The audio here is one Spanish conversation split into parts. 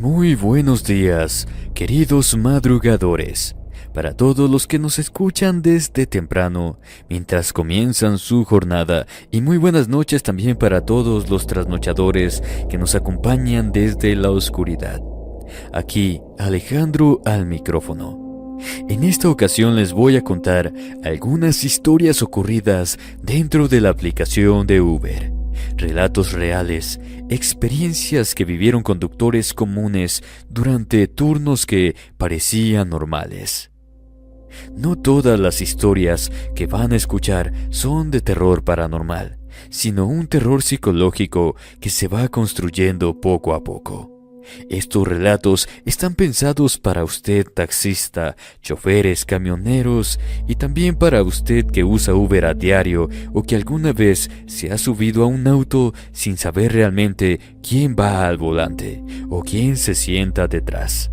Muy buenos días, queridos madrugadores. Para todos los que nos escuchan desde temprano, mientras comienzan su jornada, y muy buenas noches también para todos los trasnochadores que nos acompañan desde la oscuridad. Aquí, Alejandro al micrófono. En esta ocasión les voy a contar algunas historias ocurridas dentro de la aplicación de Uber. Relatos reales, experiencias que vivieron conductores comunes durante turnos que parecían normales. No todas las historias que van a escuchar son de terror paranormal, sino un terror psicológico que se va construyendo poco a poco. Estos relatos están pensados para usted taxista, choferes, camioneros y también para usted que usa Uber a diario o que alguna vez se ha subido a un auto sin saber realmente quién va al volante o quién se sienta detrás.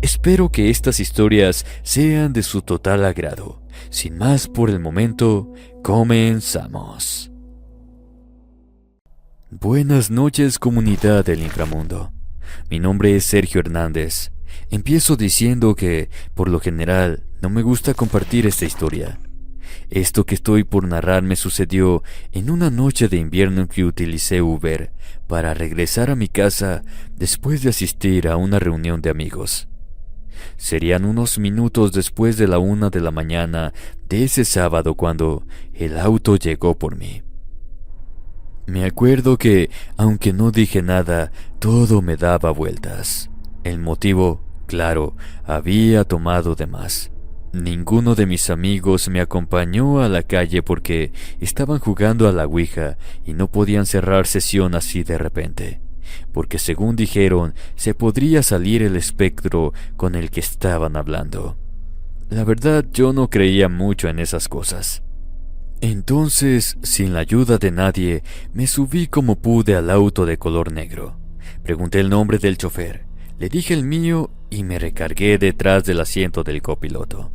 Espero que estas historias sean de su total agrado. Sin más por el momento, comenzamos. Buenas noches, comunidad del inframundo. Mi nombre es Sergio Hernández. Empiezo diciendo que, por lo general, no me gusta compartir esta historia. Esto que estoy por narrar me sucedió en una noche de invierno en que utilicé Uber para regresar a mi casa después de asistir a una reunión de amigos. Serían unos minutos después de la 1 de la mañana de ese sábado cuando el auto llegó por mí. Me acuerdo que, aunque no dije nada, todo me daba vueltas. El motivo, claro, había tomado de más. Ninguno de mis amigos me acompañó a la calle porque estaban jugando a la Ouija y no podían cerrar sesión así de repente, porque según dijeron, se podría salir el espectro con el que estaban hablando. La verdad, yo no creía mucho en esas cosas. Entonces, sin la ayuda de nadie, me subí como pude al auto de color negro. Pregunté el nombre del chofer, le dije el mío y me recargué detrás del asiento del copiloto.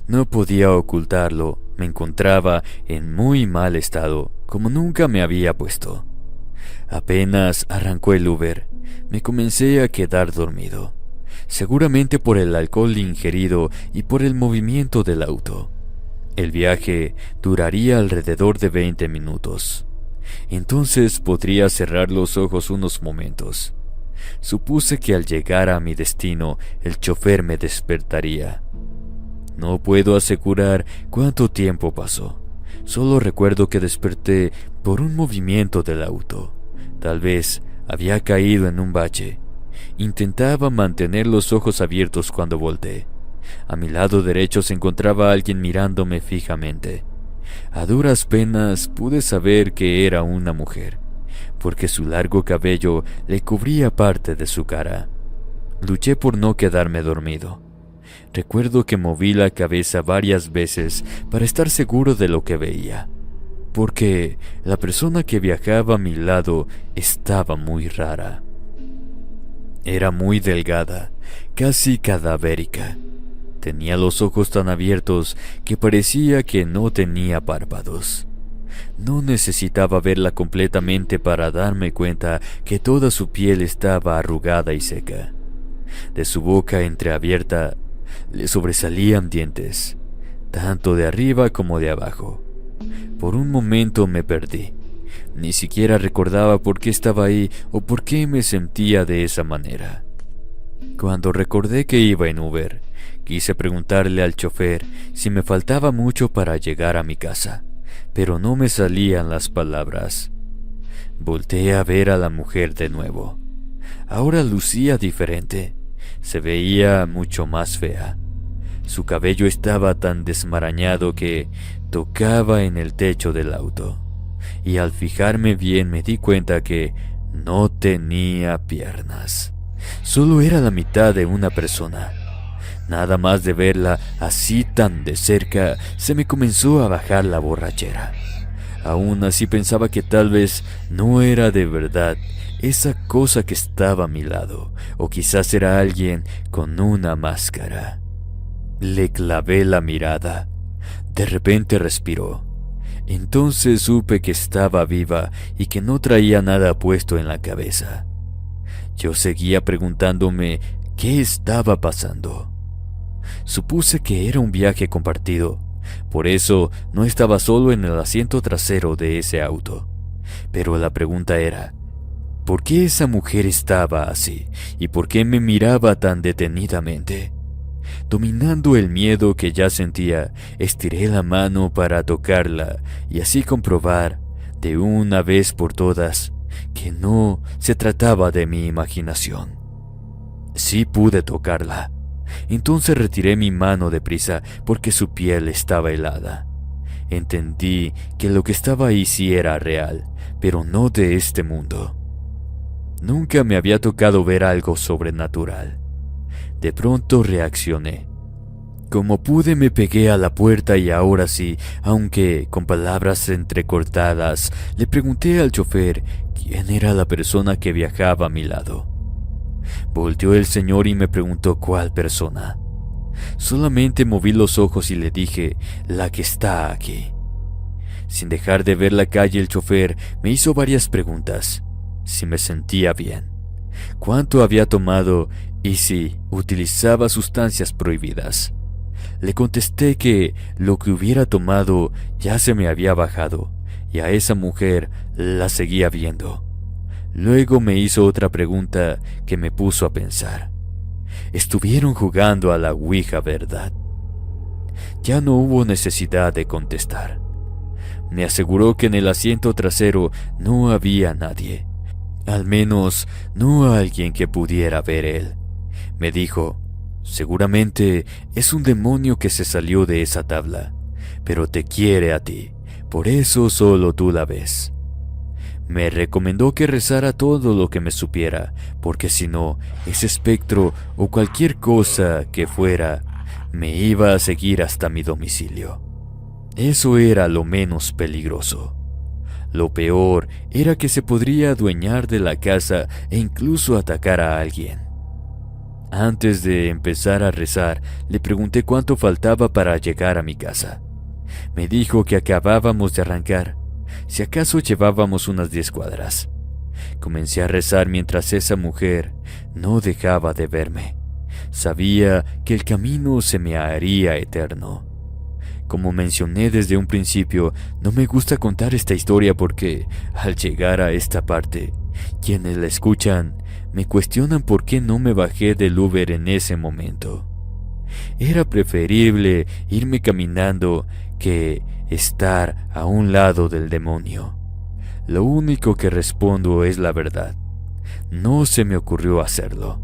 No podía ocultarlo, me encontraba en muy mal estado, como nunca me había puesto. Apenas arrancó el Uber, me comencé a quedar dormido, seguramente por el alcohol ingerido y por el movimiento del auto. El viaje duraría alrededor de 20 minutos. Entonces podría cerrar los ojos unos momentos. Supuse que al llegar a mi destino, el chofer me despertaría. No puedo asegurar cuánto tiempo pasó. Solo recuerdo que desperté por un movimiento del auto. Tal vez había caído en un bache. Intentaba mantener los ojos abiertos cuando volteé. A mi lado derecho se encontraba alguien mirándome fijamente. A duras penas pude saber que era una mujer, porque su largo cabello le cubría parte de su cara. Luché por no quedarme dormido. Recuerdo que moví la cabeza varias veces para estar seguro de lo que veía, porque la persona que viajaba a mi lado estaba muy rara. Era muy delgada, casi cadavérica. Tenía los ojos tan abiertos que parecía que no tenía párpados. No necesitaba verla completamente para darme cuenta que toda su piel estaba arrugada y seca. De su boca entreabierta le sobresalían dientes, tanto de arriba como de abajo. Por un momento me perdí. Ni siquiera recordaba por qué estaba ahí o por qué me sentía de esa manera. Cuando recordé que iba en Uber, quise preguntarle al chofer si me faltaba mucho para llegar a mi casa, pero no me salían las palabras. Volteé a ver a la mujer de nuevo. Ahora lucía diferente. Se veía mucho más fea. Su cabello estaba tan desmarañado que tocaba en el techo del auto. Y al fijarme bien me di cuenta que no tenía piernas. Solo era la mitad de una persona. Nada más de verla así tan de cerca, se me comenzó a bajar la borrachera. Aún así pensaba que tal vez no era de verdad esa cosa que estaba a mi lado, o quizás era alguien con una máscara. Le clavé la mirada. De repente respiró. Entonces supe que estaba viva y que no traía nada puesto en la cabeza. Yo seguía preguntándome qué estaba pasando. Supuse que era un viaje compartido, por eso no estaba solo en el asiento trasero de ese auto. Pero la pregunta era, ¿por qué esa mujer estaba así? ¿Y por qué me miraba tan detenidamente? Dominando el miedo que ya sentía, estiré la mano para tocarla y así comprobar, de una vez por todas, que no se trataba de mi imaginación. Sí pude tocarla. Entonces retiré mi mano deprisa porque su piel estaba helada. Entendí que lo que estaba ahí sí era real, pero no de este mundo. Nunca me había tocado ver algo sobrenatural. De pronto reaccioné. Como pude me pegué a la puerta y ahora sí, aunque con palabras entrecortadas, le pregunté al chofer quién era la persona que viajaba a mi lado. Volteó el señor y me preguntó cuál persona. Solamente moví los ojos y le dije, la que está aquí. Sin dejar de ver la calle, el chofer me hizo varias preguntas. Si me sentía bien, cuánto había tomado y si utilizaba sustancias prohibidas. Le contesté que lo que hubiera tomado ya se me había bajado y a esa mujer la seguía viendo. Luego me hizo otra pregunta que me puso a pensar. Estuvieron jugando a la Ouija, ¿verdad? Ya no hubo necesidad de contestar. Me aseguró que en el asiento trasero no había nadie. Al menos no alguien que pudiera ver él. Me dijo, seguramente es un demonio que se salió de esa tabla, pero te quiere a ti, por eso solo tú la ves. Me recomendó que rezara todo lo que me supiera, porque si no, ese espectro o cualquier cosa que fuera, me iba a seguir hasta mi domicilio. Eso era lo menos peligroso. Lo peor era que se podría adueñar de la casa e incluso atacar a alguien. Antes de empezar a rezar, le pregunté cuánto faltaba para llegar a mi casa. Me dijo que acabábamos de arrancar. Si acaso llevábamos unas 10 cuadras. Comencé a rezar mientras esa mujer no dejaba de verme. Sabía que el camino se me haría eterno. Como mencioné desde un principio, no me gusta contar esta historia porque, al llegar a esta parte, quienes la escuchan me cuestionan por qué no me bajé del Uber en ese momento. Era preferible irme caminando que estar a un lado del demonio. Lo único que respondo es la verdad. No se me ocurrió hacerlo.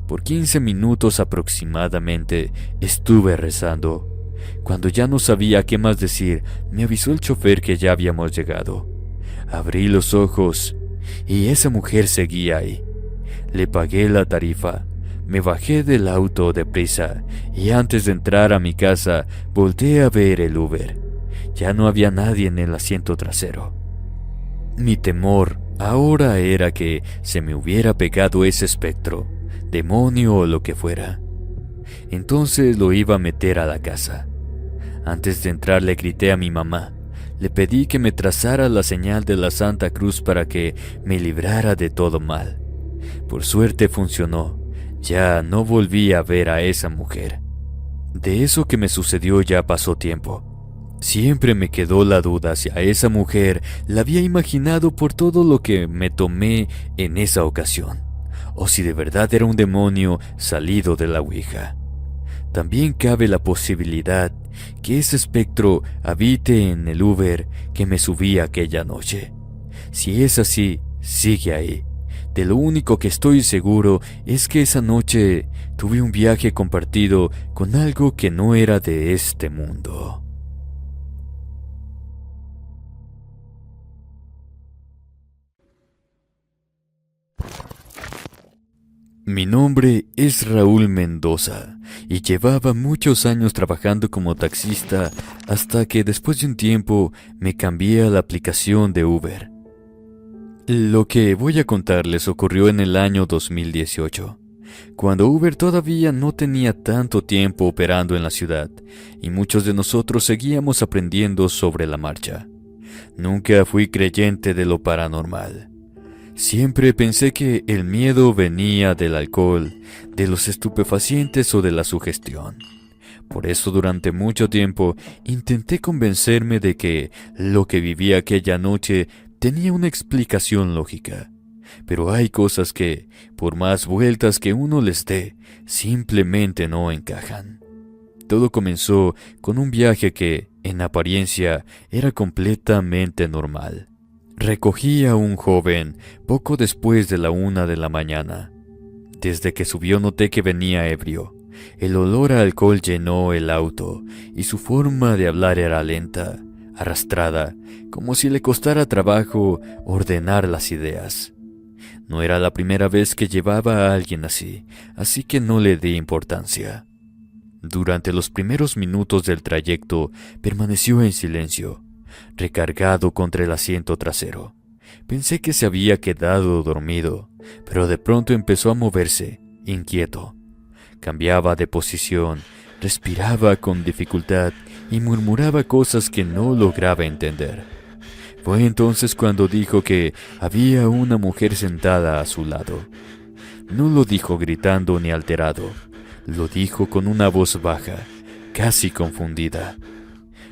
Por 15 minutos aproximadamente estuve rezando. Cuando ya no sabía qué más decir, me avisó el chofer que ya habíamos llegado. Abrí los ojos y esa mujer seguía ahí. Le pagué la tarifa. Me bajé del auto deprisa y antes de entrar a mi casa volteé a ver el Uber. Ya no había nadie en el asiento trasero. Mi temor ahora era que se me hubiera pegado ese espectro, demonio o lo que fuera. Entonces lo iba a meter a la casa. Antes de entrar le grité a mi mamá. Le pedí que me trazara la señal de la Santa Cruz para que me librara de todo mal. Por suerte funcionó. Ya no volví a ver a esa mujer. De eso que me sucedió ya pasó tiempo. Siempre me quedó la duda si a esa mujer la había imaginado por todo lo que me tomé en esa ocasión, o si de verdad era un demonio salido de la Ouija. También cabe la posibilidad que ese espectro habite en el Uber que me subí aquella noche. Si es así, sigue ahí. De lo único que estoy seguro es que esa noche tuve un viaje compartido con algo que no era de este mundo. Mi nombre es Raúl Mendoza y llevaba muchos años trabajando como taxista hasta que después de un tiempo me cambié a la aplicación de Uber. Lo que voy a contarles ocurrió en el año 2018, cuando Uber todavía no tenía tanto tiempo operando en la ciudad y muchos de nosotros seguíamos aprendiendo sobre la marcha. Nunca fui creyente de lo paranormal. Siempre pensé que el miedo venía del alcohol, de los estupefacientes o de la sugestión. Por eso durante mucho tiempo intenté convencerme de que lo que viví aquella noche tenía una explicación lógica. Pero hay cosas que, por más vueltas que uno les dé, simplemente no encajan. Todo comenzó con un viaje que, en apariencia, era completamente normal. Recogí a un joven poco después de la 1 de la mañana. Desde que subió noté que venía ebrio. El olor a alcohol llenó el auto y su forma de hablar era lenta, arrastrada, como si le costara trabajo ordenar las ideas. No era la primera vez que llevaba a alguien así que no le di importancia. Durante los primeros minutos del trayecto permaneció en silencio, recargado contra el asiento trasero. Pensé que se había quedado dormido, pero de pronto empezó a moverse, inquieto. Cambiaba de posición, respiraba con dificultad y murmuraba cosas que no lograba entender. Fue entonces cuando dijo que había una mujer sentada a su lado. No lo dijo gritando ni alterado, lo dijo con una voz baja, casi confundida,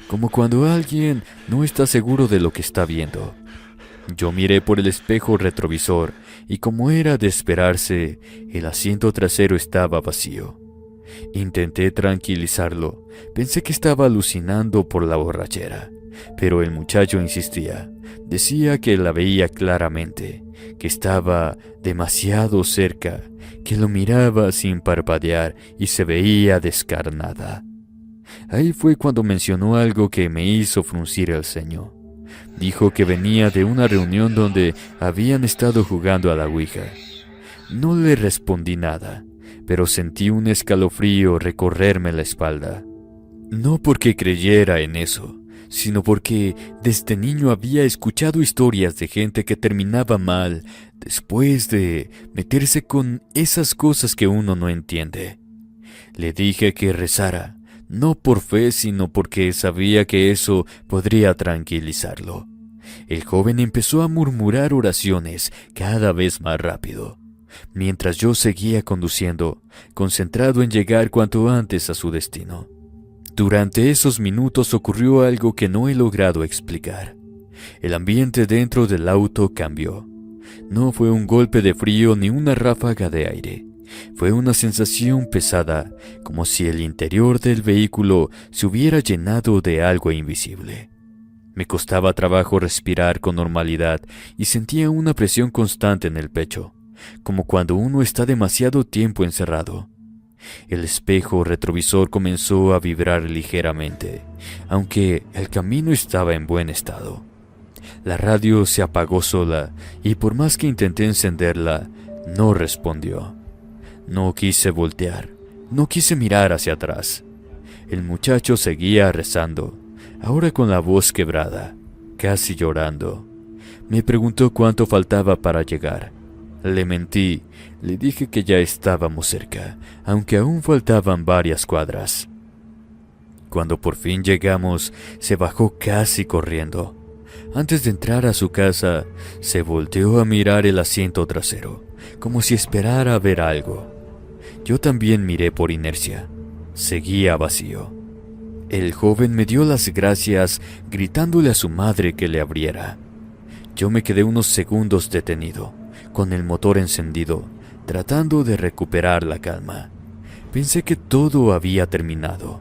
como cuando alguien no está seguro de lo que está viendo. Yo miré por el espejo retrovisor y, como era de esperarse, el asiento trasero estaba vacío. Intenté tranquilizarlo, pensé que estaba alucinando por la borrachera, pero el muchacho insistía. Decía que la veía claramente, que estaba demasiado cerca, que lo miraba sin parpadear y se veía descarnada. Ahí fue cuando mencionó algo que me hizo fruncir el ceño. Dijo que venía de una reunión donde habían estado jugando a la ouija. No le respondí nada, pero sentí un escalofrío recorrerme la espalda. No porque creyera en eso, sino porque desde niño había escuchado historias de gente que terminaba mal después de meterse con esas cosas que uno no entiende. Le dije que rezara, no por fe, sino porque sabía que eso podría tranquilizarlo. El joven empezó a murmurar oraciones cada vez más rápido, mientras yo seguía conduciendo, concentrado en llegar cuanto antes a su destino. Durante esos minutos ocurrió algo que no he logrado explicar. El ambiente dentro del auto cambió. No fue un golpe de frío ni una ráfaga de aire. Fue una sensación pesada, como si el interior del vehículo se hubiera llenado de algo invisible. Me costaba trabajo respirar con normalidad y sentía una presión constante en el pecho, como cuando uno está demasiado tiempo encerrado. El espejo retrovisor comenzó a vibrar ligeramente, aunque el camino estaba en buen estado. La radio se apagó sola y por más que intenté encenderla, no respondió. No quise voltear, no quise mirar hacia atrás. El muchacho seguía rezando, ahora con la voz quebrada, casi llorando. Me preguntó cuánto faltaba para llegar. Le mentí, le dije que ya estábamos cerca, aunque aún faltaban varias cuadras. Cuando por fin llegamos, se bajó casi corriendo. Antes de entrar a su casa, se volteó a mirar el asiento trasero, como si esperara ver algo. Yo también miré por inercia. Seguía vacío. El joven me dio las gracias, gritándole a su madre que le abriera. Yo me quedé unos segundos detenido, con el motor encendido, tratando de recuperar la calma. Pensé que todo había terminado,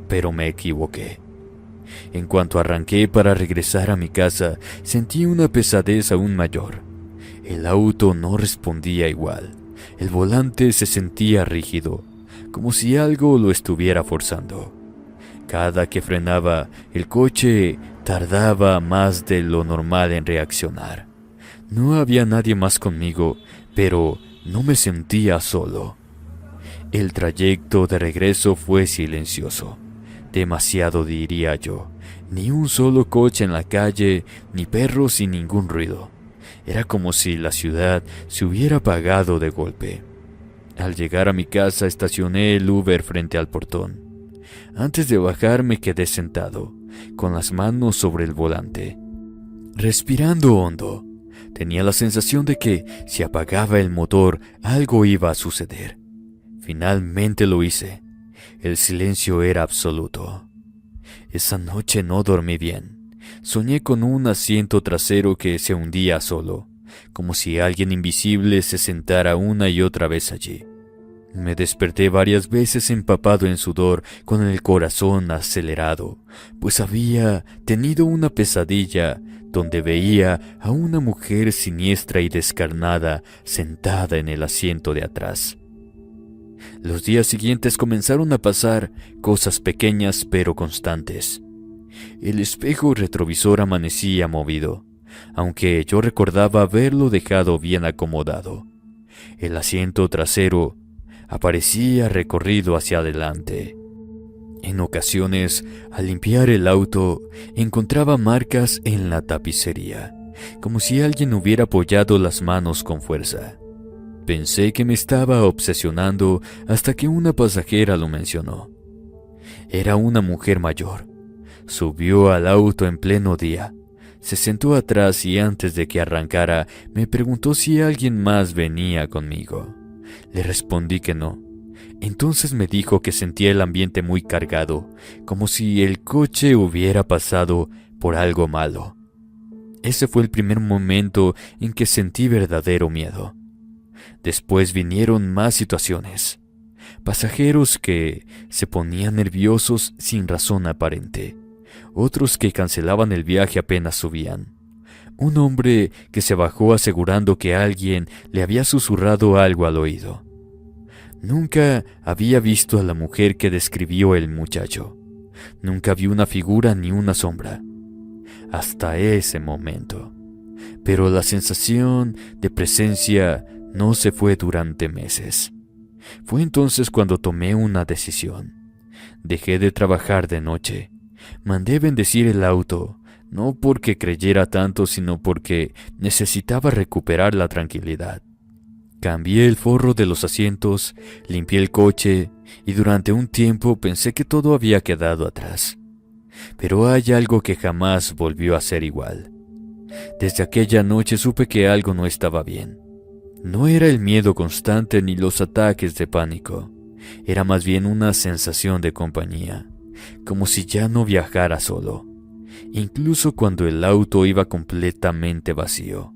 pero me equivoqué. En cuanto arranqué para regresar a mi casa, sentí una pesadez aún mayor. El auto no respondía igual. El volante se sentía rígido, como si algo lo estuviera forzando. Cada que frenaba, el coche tardaba más de lo normal en reaccionar. No había nadie más conmigo, pero no me sentía solo. El trayecto de regreso fue silencioso. Demasiado, diría yo. Ni un solo coche en la calle, ni perros y ningún ruido. Era como si la ciudad se hubiera apagado de golpe. Al llegar a mi casa estacioné el Uber frente al portón. Antes de bajar me quedé sentado, con las manos sobre el volante, respirando hondo. Tenía la sensación de que si apagaba el motor, algo iba a suceder. Finalmente lo hice. El silencio era absoluto. Esa noche no dormí bien. Soñé con un asiento trasero que se hundía solo, como si alguien invisible se sentara una y otra vez allí. Me desperté varias veces empapado en sudor, con el corazón acelerado, pues había tenido una pesadilla donde veía a una mujer siniestra y descarnada sentada en el asiento de atrás. Los días siguientes comenzaron a pasar cosas pequeñas pero constantes. El espejo retrovisor amanecía movido, aunque yo recordaba haberlo dejado bien acomodado. El asiento trasero aparecía recorrido hacia adelante. En ocasiones, al limpiar el auto, encontraba marcas en la tapicería, como si alguien hubiera apoyado las manos con fuerza. Pensé que me estaba obsesionando hasta que una pasajera lo mencionó. Era una mujer mayor. Subió al auto en pleno día. Se sentó atrás y antes de que arrancara, me preguntó si alguien más venía conmigo. Le respondí que no. Entonces me dijo que sentía el ambiente muy cargado, como si el coche hubiera pasado por algo malo. Ese fue el primer momento en que sentí verdadero miedo. Después vinieron más situaciones. Pasajeros que se ponían nerviosos sin razón aparente. Otros que cancelaban el viaje apenas subían. Un hombre que se bajó asegurando que alguien le había susurrado algo al oído. Nunca había visto a la mujer que describió el muchacho. Nunca vi una figura ni una sombra. Hasta ese momento. Pero la sensación de presencia no se fue durante meses. Fue entonces cuando tomé una decisión. Dejé de trabajar de noche. Mandé bendecir el auto, no porque creyera tanto, sino porque necesitaba recuperar la tranquilidad. Cambié el forro de los asientos, limpié el coche y durante un tiempo pensé que todo había quedado atrás. Pero hay algo que jamás volvió a ser igual. Desde aquella noche supe que algo no estaba bien. No era el miedo constante ni los ataques de pánico. Era más bien una sensación de compañía, como si ya no viajara solo, incluso cuando el auto iba completamente vacío.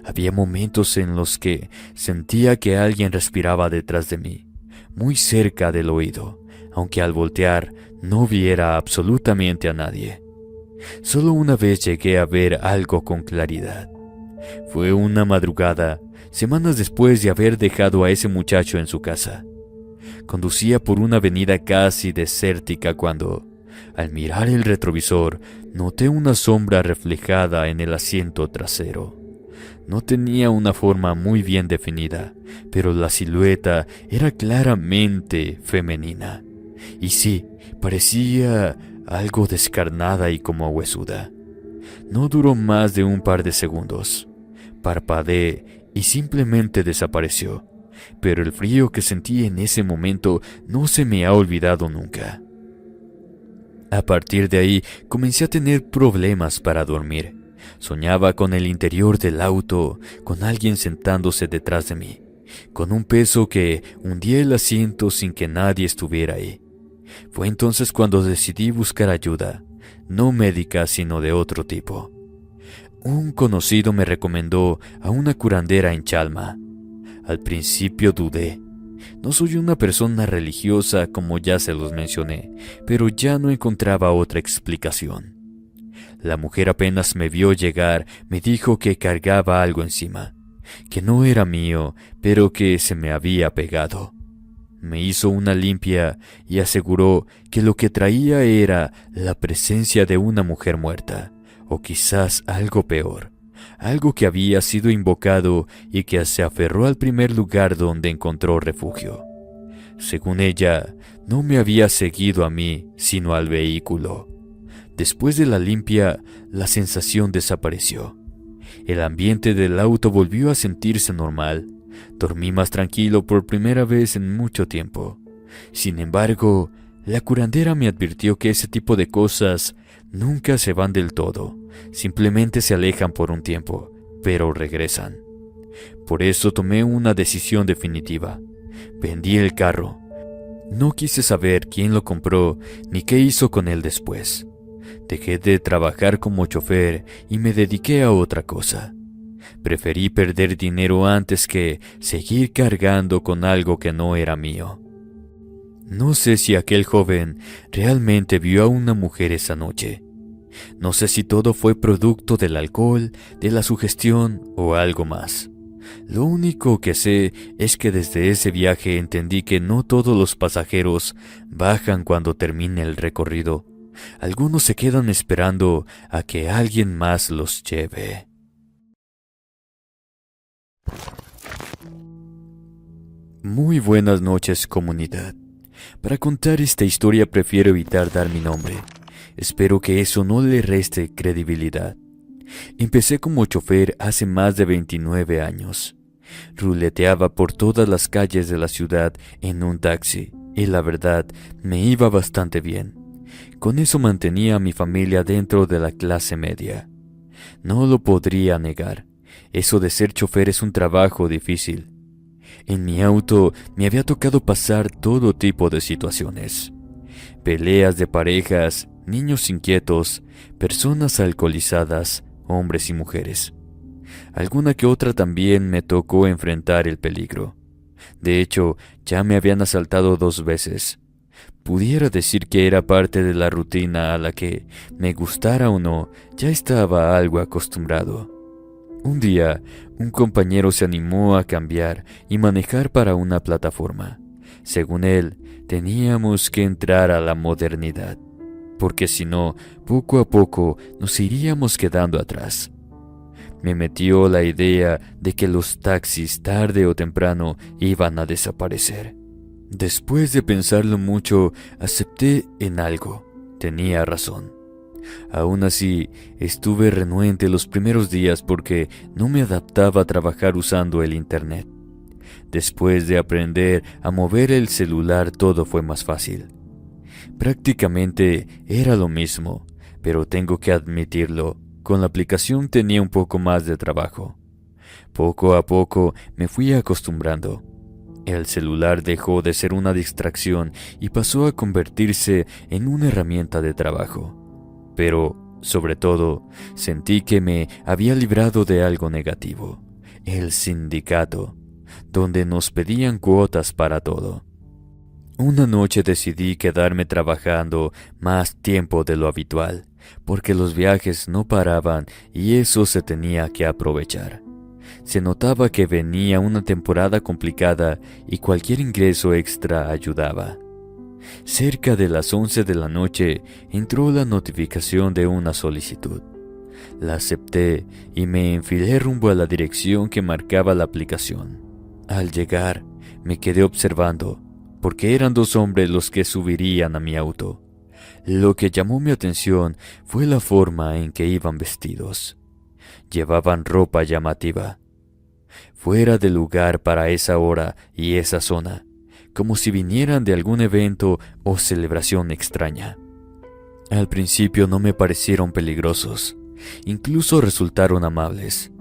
Había momentos en los que sentía que alguien respiraba detrás de mí, muy cerca del oído, aunque al voltear no viera absolutamente a nadie. Solo una vez llegué a ver algo con claridad. Fue una madrugada, semanas después de haber dejado a ese muchacho en su casa. Conducía por una avenida casi desértica cuando, al mirar el retrovisor, noté una sombra reflejada en el asiento trasero. No tenía una forma muy bien definida, pero la silueta era claramente femenina. Y sí, parecía algo descarnada y como huesuda. No duró más de un par de segundos. Parpadeé y simplemente desapareció. Pero el frío que sentí en ese momento no se me ha olvidado nunca. A partir de ahí comencé a tener problemas para dormir. Soñaba con el interior del auto, con alguien sentándose detrás de mí, con un peso que hundía el asiento sin que nadie estuviera ahí. Fue entonces cuando decidí buscar ayuda, no médica sino de otro tipo. Un conocido me recomendó a una curandera en Chalma. Al principio dudé. No soy una persona religiosa como ya se los mencioné, pero ya no encontraba otra explicación. La mujer apenas me vio llegar, me dijo que cargaba algo encima, que no era mío, pero que se me había pegado. Me hizo una limpia y aseguró que lo que traía era la presencia de una mujer muerta, o quizás algo peor. Algo que había sido invocado y que se aferró al primer lugar donde encontró refugio. Según ella, no me había seguido a mí, sino al vehículo. Después de la limpia, la sensación desapareció. El ambiente del auto volvió a sentirse normal. Dormí más tranquilo por primera vez en mucho tiempo. Sin embargo, la curandera me advirtió que ese tipo de cosas nunca se van del todo. Simplemente se alejan por un tiempo, pero regresan. Por eso tomé una decisión definitiva. Vendí el carro. No quise saber quién lo compró ni qué hizo con él después. Dejé de trabajar como chofer y me dediqué a otra cosa. Preferí perder dinero antes que seguir cargando con algo que no era mío. No sé si aquel joven realmente vio a una mujer esa noche. No sé si todo fue producto del alcohol, de la sugestión o algo más. Lo único que sé es que desde ese viaje entendí que no todos los pasajeros bajan cuando termine el recorrido. Algunos se quedan esperando a que alguien más los lleve. Muy buenas noches, comunidad. Para contar esta historia prefiero evitar dar mi nombre. Espero que eso no le reste credibilidad. Empecé como chofer hace más de 29 años. Ruleteaba por todas las calles de la ciudad en un taxi y la verdad me iba bastante bien. Con eso mantenía a mi familia dentro de la clase media. No lo podría negar, eso de ser chofer es un trabajo difícil. En mi auto me había tocado pasar todo tipo de situaciones. Peleas de parejas, niños inquietos, personas alcoholizadas, hombres y mujeres. Alguna que otra también me tocó enfrentar el peligro. De hecho, ya me habían asaltado 2 veces. Pudiera decir que era parte de la rutina a la que, me gustara o no, ya estaba algo acostumbrado. Un día, un compañero se animó a cambiar y manejar para una plataforma. Según él, teníamos que entrar a la modernidad, porque si no, poco a poco nos iríamos quedando atrás. Me metió la idea de que los taxis tarde o temprano iban a desaparecer. Después de pensarlo mucho, acepté en algo. Tenía razón. Aún así, estuve renuente los primeros días porque no me adaptaba a trabajar usando el internet. Después de aprender a mover el celular, todo fue más fácil. Prácticamente era lo mismo, pero tengo que admitirlo, con la aplicación tenía un poco más de trabajo. Poco a poco me fui acostumbrando. El celular dejó de ser una distracción y pasó a convertirse en una herramienta de trabajo. Pero, sobre todo, sentí que me había librado de algo negativo, el sindicato, donde nos pedían cuotas para todo. Una noche decidí quedarme trabajando más tiempo de lo habitual, porque los viajes no paraban y eso se tenía que aprovechar. Se notaba que venía una temporada complicada y cualquier ingreso extra ayudaba. Cerca de las 11 de la noche entró la notificación de una solicitud. La acepté y me enfilé rumbo a la dirección que marcaba la aplicación. Al llegar, me quedé observando, porque eran 2 hombres los que subirían a mi auto. Lo que llamó mi atención fue la forma en que iban vestidos. Llevaban ropa llamativa, fuera de lugar para esa hora y esa zona, como si vinieran de algún evento o celebración extraña. Al principio no me parecieron peligrosos, incluso resultaron amables.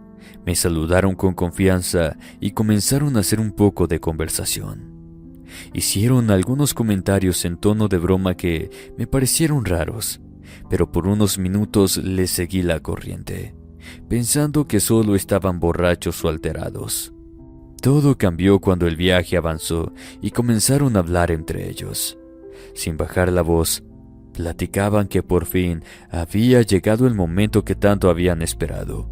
Me saludaron con confianza y comenzaron a hacer un poco de conversación. Hicieron algunos comentarios en tono de broma que me parecieron raros, pero por unos minutos les seguí la corriente, pensando que solo estaban borrachos o alterados. Todo cambió cuando el viaje avanzó y comenzaron a hablar entre ellos. Sin bajar la voz, platicaban que por fin había llegado el momento que tanto habían esperado.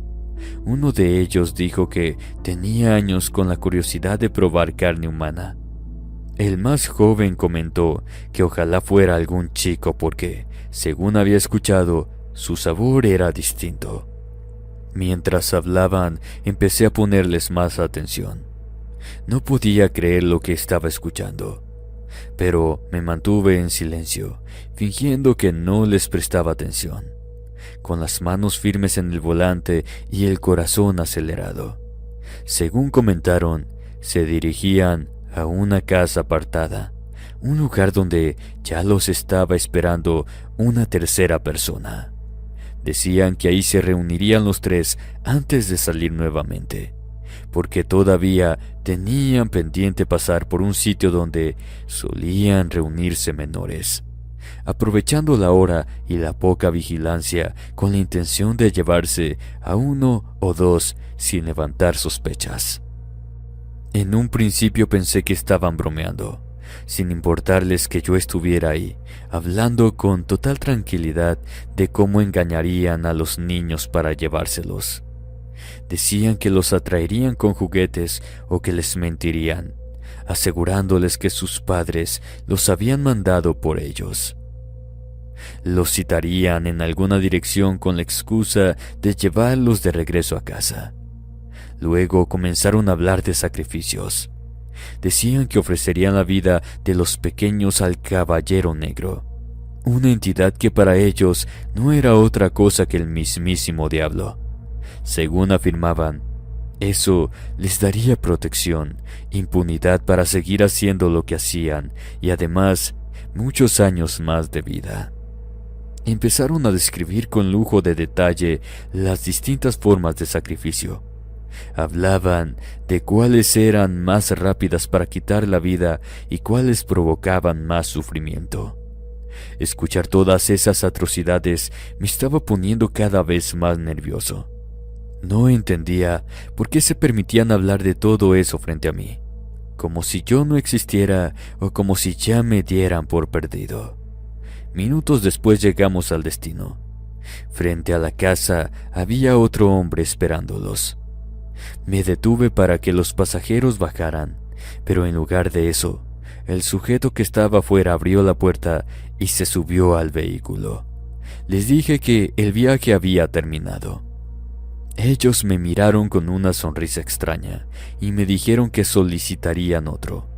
Uno de ellos dijo que tenía años con la curiosidad de probar carne humana. El más joven comentó que ojalá fuera algún chico porque, según había escuchado, su sabor era distinto. Mientras hablaban, empecé a ponerles más atención. No podía creer lo que estaba escuchando, pero me mantuve en silencio, fingiendo que no les prestaba atención, con las manos firmes en el volante y el corazón acelerado. Según comentaron, se dirigían a una casa apartada, un lugar donde ya los estaba esperando una tercera persona. Decían que ahí se reunirían los tres antes de salir nuevamente, porque todavía tenían pendiente pasar por un sitio donde solían reunirse menores, aprovechando la hora y la poca vigilancia con la intención de llevarse a uno o dos sin levantar sospechas. En un principio pensé que estaban bromeando, sin importarles que yo estuviera ahí, hablando con total tranquilidad de cómo engañarían a los niños para llevárselos. Decían que los atraerían con juguetes o que les mentirían, asegurándoles que sus padres los habían mandado por ellos. Los citarían en alguna dirección con la excusa de llevarlos de regreso a casa. Luego comenzaron a hablar de sacrificios. Decían que ofrecerían la vida de los pequeños al Caballero Negro, una entidad que para ellos no era otra cosa que el mismísimo diablo. Según afirmaban, eso les daría protección, impunidad para seguir haciendo lo que hacían y además muchos años más de vida. Empezaron a describir con lujo de detalle las distintas formas de sacrificio. Hablaban de cuáles eran más rápidas para quitar la vida y cuáles provocaban más sufrimiento. Escuchar todas esas atrocidades me estaba poniendo cada vez más nervioso. No entendía por qué se permitían hablar de todo eso frente a mí, como si yo no existiera o como si ya me dieran por perdido. Minutos después llegamos al destino. Frente a la casa había otro hombre esperándolos. Me detuve para que los pasajeros bajaran, pero en lugar de eso, el sujeto que estaba afuera abrió la puerta y se subió al vehículo. Les dije que el viaje había terminado. Ellos me miraron con una sonrisa extraña y me dijeron que solicitarían otro.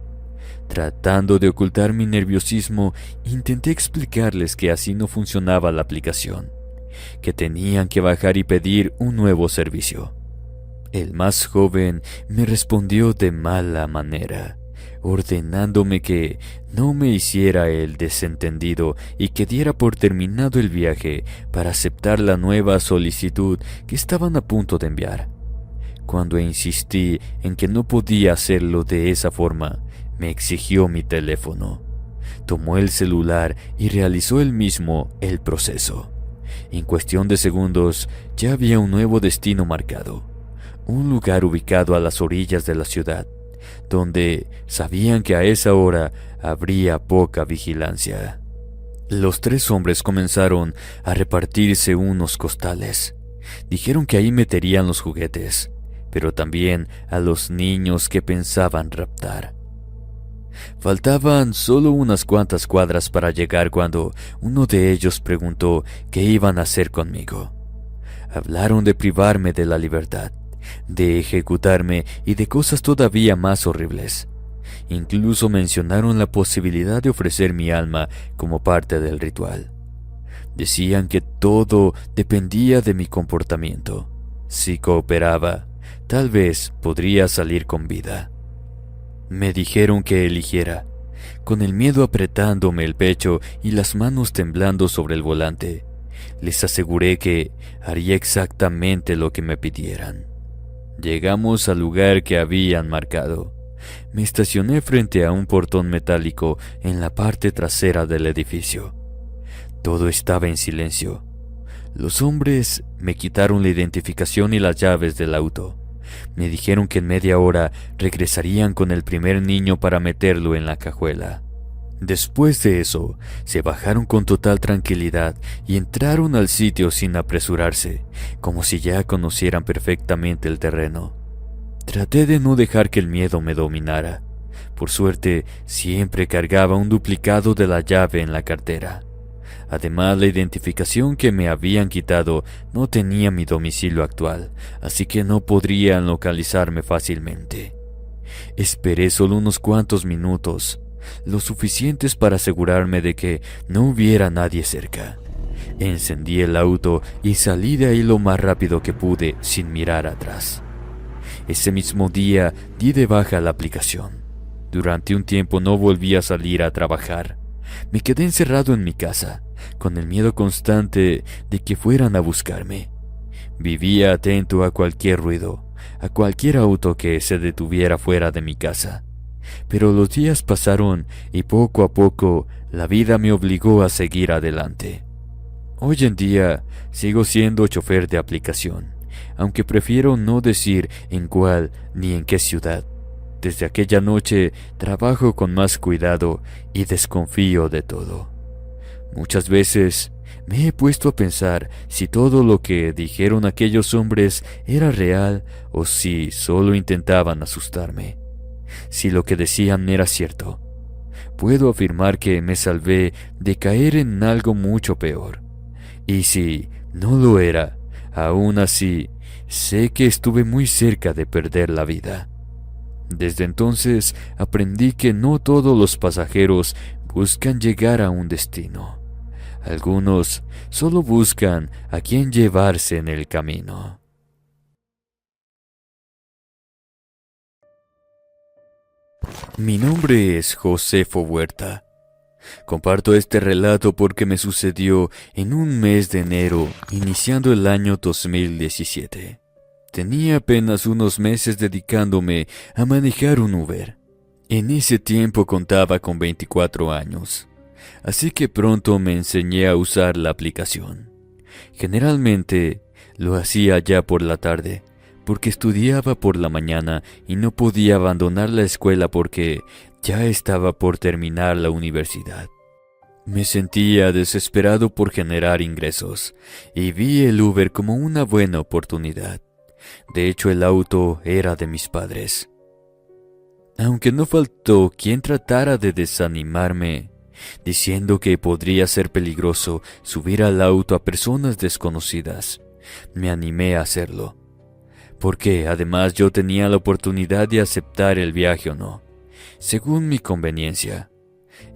Tratando de ocultar mi nerviosismo, intenté explicarles que así no funcionaba la aplicación, que tenían que bajar y pedir un nuevo servicio. El más joven me respondió de mala manera, ordenándome que no me hiciera el desentendido y que diera por terminado el viaje para aceptar la nueva solicitud que estaban a punto de enviar. Cuando insistí en que no podía hacerlo de esa forma, me exigió mi teléfono. Tomó el celular y realizó él mismo el proceso. En cuestión de segundos ya había un nuevo destino marcado. Un lugar ubicado a las orillas de la ciudad, donde sabían que a esa hora habría poca vigilancia. Los tres hombres comenzaron a repartirse unos costales. Dijeron que ahí meterían los juguetes, pero también a los niños que pensaban raptar. Faltaban solo unas cuantas cuadras para llegar cuando uno de ellos preguntó qué iban a hacer conmigo. Hablaron de privarme de la libertad, de ejecutarme y de cosas todavía más horribles. Incluso mencionaron la posibilidad de ofrecer mi alma como parte del ritual. Decían que todo dependía de mi comportamiento. Si cooperaba, tal vez podría salir con vida. Me dijeron que eligiera, con el miedo apretándome el pecho y las manos temblando sobre el volante. Les aseguré que haría exactamente lo que me pidieran. Llegamos al lugar que habían marcado. Me estacioné frente a un portón metálico en la parte trasera del edificio. Todo estaba en silencio. Los hombres me quitaron la identificación y las llaves del auto. Me dijeron que en media hora regresarían con el primer niño para meterlo en la cajuela. Después de eso, se bajaron con total tranquilidad y entraron al sitio sin apresurarse, como si ya conocieran perfectamente el terreno. Traté de no dejar que el miedo me dominara. Por suerte, siempre cargaba un duplicado de la llave en la cartera. Además, la identificación que me habían quitado no tenía mi domicilio actual, así que no podrían localizarme fácilmente. Esperé solo unos cuantos minutos, lo suficientes para asegurarme de que no hubiera nadie cerca. Encendí el auto y salí de ahí lo más rápido que pude sin mirar atrás. Ese mismo día di de baja la aplicación. Durante un tiempo no volví a salir a trabajar. Me quedé encerrado en mi casa, con el miedo constante de que fueran a buscarme. Vivía atento a cualquier ruido, a cualquier auto que se detuviera fuera de mi casa. Pero los días pasaron y poco a poco la vida me obligó a seguir adelante. Hoy en día sigo siendo chofer de aplicación, aunque prefiero no decir en cuál ni en qué ciudad. Desde aquella noche trabajo con más cuidado y desconfío de todo. Muchas veces me he puesto a pensar si todo lo que dijeron aquellos hombres era real o si solo intentaban asustarme. Si lo que decían era cierto, puedo afirmar que me salvé de caer en algo mucho peor. Y si no lo era, aún así, sé que estuve muy cerca de perder la vida. Desde entonces aprendí que no todos los pasajeros buscan llegar a un destino. Algunos solo buscan a quien llevarse en el camino. Mi nombre es Josefo Huerta. Comparto este relato porque me sucedió en un mes de enero, iniciando el año 2017. Tenía apenas unos meses dedicándome a manejar un Uber. En ese tiempo contaba con 24 años, así que pronto me enseñé a usar la aplicación. Generalmente lo hacía ya por la tarde, porque estudiaba por la mañana y no podía abandonar la escuela porque ya estaba por terminar la universidad. Me sentía desesperado por generar ingresos y vi el Uber como una buena oportunidad. De hecho, el auto era de mis padres. Aunque no faltó quien tratara de desanimarme, diciendo que podría ser peligroso subir al auto a personas desconocidas, me animé a hacerlo. Porque además yo tenía la oportunidad de aceptar el viaje o no, según mi conveniencia.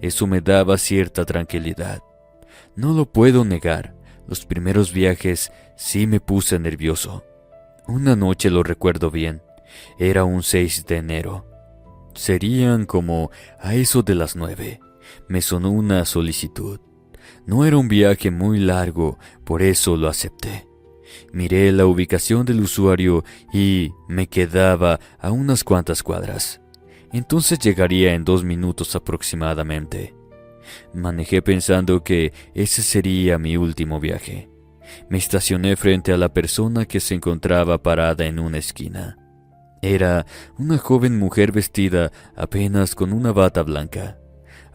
Eso me daba cierta tranquilidad. No lo puedo negar, los primeros viajes sí me puse nervioso. Una noche lo recuerdo bien, era un 6 de enero. Serían como a eso de las 9. Me sonó una solicitud. No era un viaje muy largo, por eso lo acepté. Miré la ubicación del usuario y me quedaba a unas cuantas cuadras. Entonces llegaría en 2 minutos aproximadamente. Manejé pensando que ese sería mi último viaje. Me estacioné frente a la persona que se encontraba parada en una esquina. Era una joven mujer vestida apenas con una bata blanca.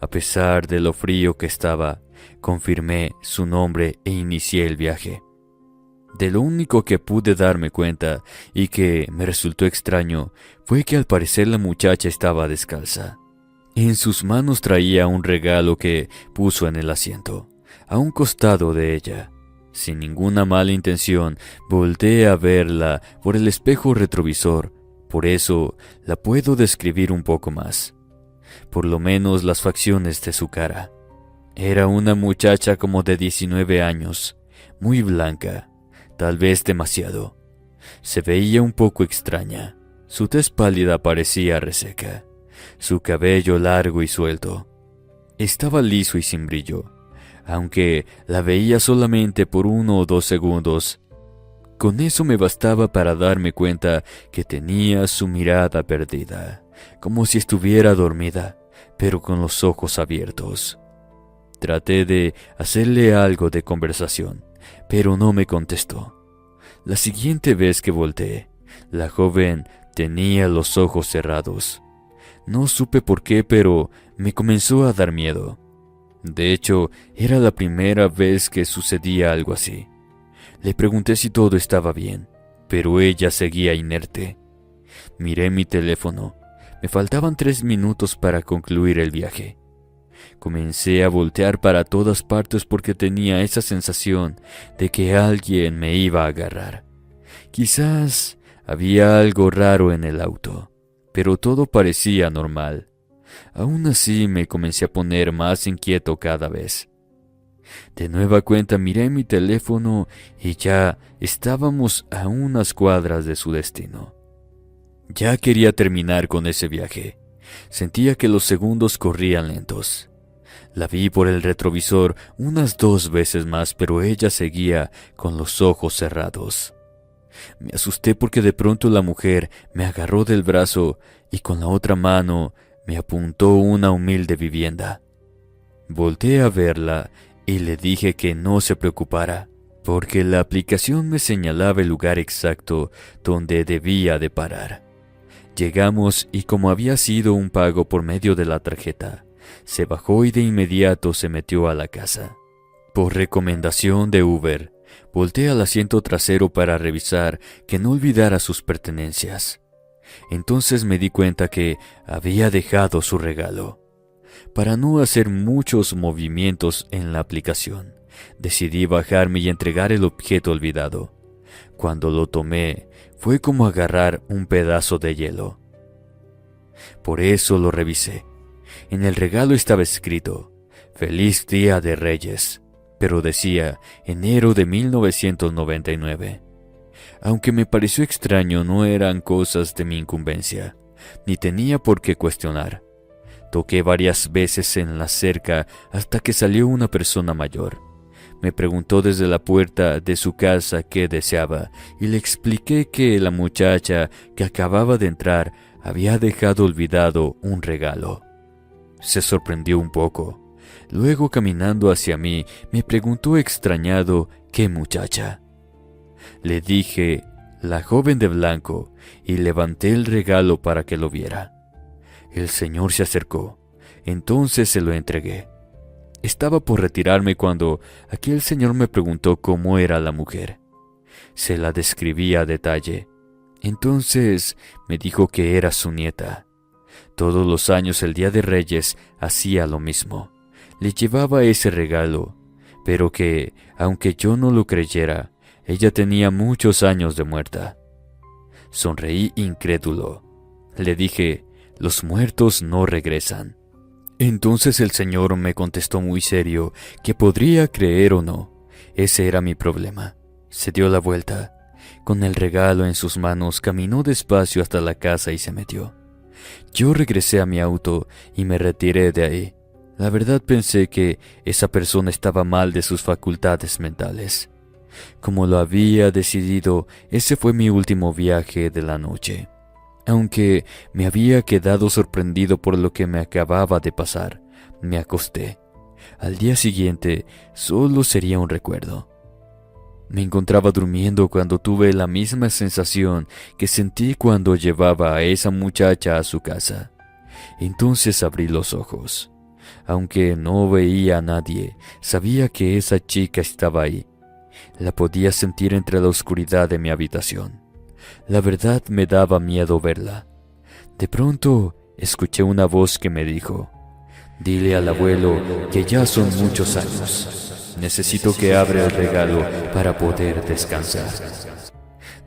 A pesar de lo frío que estaba, confirmé su nombre e inicié el viaje. De lo único que pude darme cuenta y que me resultó extraño fue que al parecer la muchacha estaba descalza. En sus manos traía un regalo que puso en el asiento, a un costado de ella. Sin ninguna mala intención, volteé a verla por el espejo retrovisor, por eso la puedo describir un poco más. Por lo menos las facciones de su cara. Era una muchacha como de 19 años, muy blanca, tal vez demasiado. Se veía un poco extraña. Su tez pálida parecía reseca, su cabello largo y suelto. Estaba liso y sin brillo, aunque la veía solamente por 1 o 2 segundos. Con eso me bastaba para darme cuenta que tenía su mirada perdida, como si estuviera dormida, pero con los ojos abiertos. Traté de hacerle algo de conversación, pero no me contestó. La siguiente vez que volteé, la joven tenía los ojos cerrados. No supe por qué, pero me comenzó a dar miedo. De hecho, era la primera vez que sucedía algo así. Le pregunté si todo estaba bien, pero ella seguía inerte. Miré mi teléfono. Me faltaban 3 minutos para concluir el viaje. Comencé a voltear para todas partes porque tenía esa sensación de que alguien me iba a agarrar. Quizás había algo raro en el auto, pero todo parecía normal. Aún así me comencé a poner más inquieto cada vez. De nueva cuenta miré mi teléfono y ya estábamos a unas cuadras de su destino. Ya quería terminar con ese viaje. Sentía que los segundos corrían lentos. La vi por el retrovisor unas 2 veces más, pero ella seguía con los ojos cerrados. Me asusté porque de pronto la mujer me agarró del brazo y con la otra mano me apuntó una humilde vivienda. Volteé a verla y le dije que no se preocupara, porque la aplicación me señalaba el lugar exacto donde debía de parar. Llegamos y como había sido un pago por medio de la tarjeta, se bajó y de inmediato se metió a la casa. Por recomendación de Uber, volteé al asiento trasero para revisar que no olvidara sus pertenencias. Entonces me di cuenta que había dejado su regalo. Para no hacer muchos movimientos en la aplicación, decidí bajarme y entregar el objeto olvidado. Cuando lo tomé, fue como agarrar un pedazo de hielo. Por eso lo revisé. En el regalo estaba escrito, «Feliz Día de Reyes», pero decía enero de 1999. Aunque me pareció extraño, no eran cosas de mi incumbencia, ni tenía por qué cuestionar. Toqué varias veces en la cerca hasta que salió una persona mayor. Me preguntó desde la puerta de su casa qué deseaba y le expliqué que la muchacha que acababa de entrar había dejado olvidado un regalo. Se sorprendió un poco. Luego, caminando hacia mí, me preguntó extrañado qué muchacha. Le dije, la joven de blanco, y levanté el regalo para que lo viera. El señor se acercó. Entonces se lo entregué. Estaba por retirarme cuando aquel señor me preguntó cómo era la mujer. Se la describí a detalle. Entonces me dijo que era su nieta. Todos los años el Día de Reyes hacía lo mismo. Le llevaba ese regalo, pero que, aunque yo no lo creyera, ella tenía muchos años de muerta. Sonreí incrédulo. Le dije, los muertos no regresan. Entonces el señor me contestó muy serio que podría creer o no. Ese era mi problema. Se dio la vuelta. Con el regalo en sus manos caminó despacio hasta la casa y se metió. Yo regresé a mi auto y me retiré de ahí. La verdad pensé que esa persona estaba mal de sus facultades mentales. Como lo había decidido, ese fue mi último viaje de la noche. Aunque me había quedado sorprendido por lo que me acababa de pasar, me acosté. Al día siguiente, solo sería un recuerdo. Me encontraba durmiendo cuando tuve la misma sensación que sentí cuando llevaba a esa muchacha a su casa. Entonces abrí los ojos. Aunque no veía a nadie, sabía que esa chica estaba ahí. La podía sentir entre la oscuridad de mi habitación. La verdad me daba miedo verla. De pronto, escuché una voz que me dijo, «Dile al abuelo que ya son muchos años. Necesito que abra el regalo para poder descansar».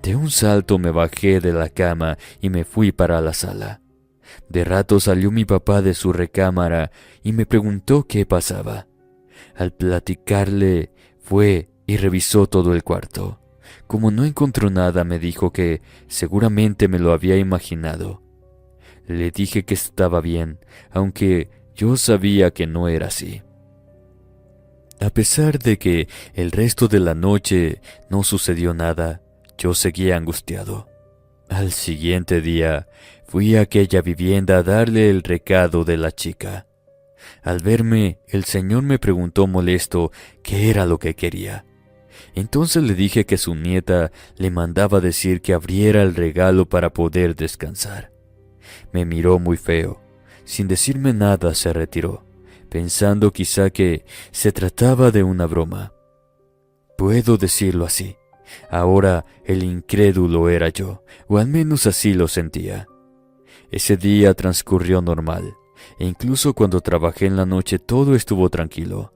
De un salto me bajé de la cama y me fui para la sala. De rato salió mi papá de su recámara y me preguntó qué pasaba. Al platicarle, fue y revisó todo el cuarto. Como no encontró nada, me dijo que seguramente me lo había imaginado. Le dije que estaba bien, aunque yo sabía que no era así. A pesar de que el resto de la noche no sucedió nada, yo seguía angustiado. Al siguiente día, fui a aquella vivienda a darle el recado de la chica. Al verme, el señor me preguntó molesto qué era lo que quería. Entonces le dije que su nieta le mandaba decir que abriera el regalo para poder descansar. Me miró muy feo. Sin decirme nada se retiró, pensando quizá que se trataba de una broma. Puedo decirlo así. Ahora el incrédulo era yo, o al menos así lo sentía. Ese día transcurrió normal, e incluso cuando trabajé en la noche todo estuvo tranquilo.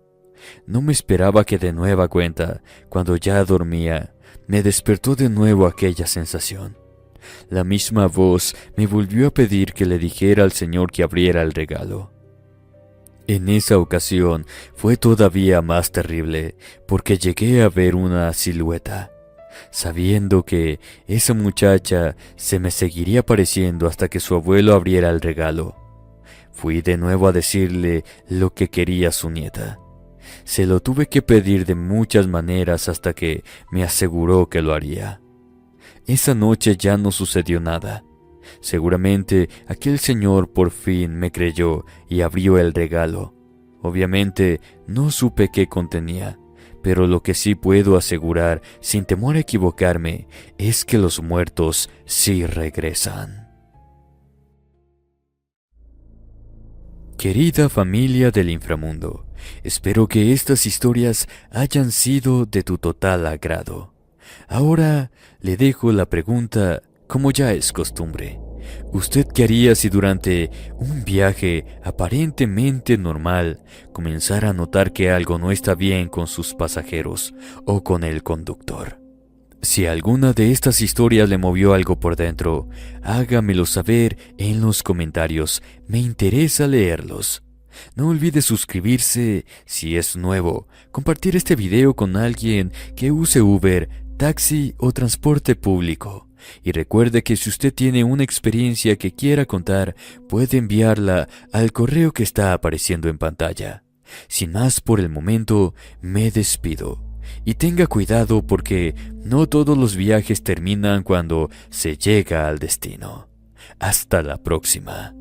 No me esperaba que de nueva cuenta, cuando ya dormía, me despertó de nuevo aquella sensación. La misma voz me volvió a pedir que le dijera al señor que abriera el regalo. En esa ocasión fue todavía más terrible, porque llegué a ver una silueta, sabiendo que esa muchacha se me seguiría apareciendo hasta que su abuelo abriera el regalo. Fui de nuevo a decirle lo que quería su nieta. Se lo tuve que pedir de muchas maneras hasta que me aseguró que lo haría. Esa noche ya no sucedió nada. Seguramente aquel señor por fin me creyó y abrió el regalo. Obviamente no supe qué contenía, pero lo que sí puedo asegurar, sin temor a equivocarme, es que los muertos sí regresan. Querida familia del inframundo, espero que estas historias hayan sido de tu total agrado. Ahora le dejo la pregunta, como ya es costumbre. ¿Usted qué haría si durante un viaje aparentemente normal comenzara a notar que algo no está bien con sus pasajeros o con el conductor? Si alguna de estas historias le movió algo por dentro, hágamelo saber en los comentarios, me interesa leerlos. No olvide suscribirse si es nuevo, compartir este video con alguien que use Uber, taxi o transporte público. Y recuerde que si usted tiene una experiencia que quiera contar, puede enviarla al correo que está apareciendo en pantalla. Sin más por el momento, me despido. Y tenga cuidado porque no todos los viajes terminan cuando se llega al destino. Hasta la próxima.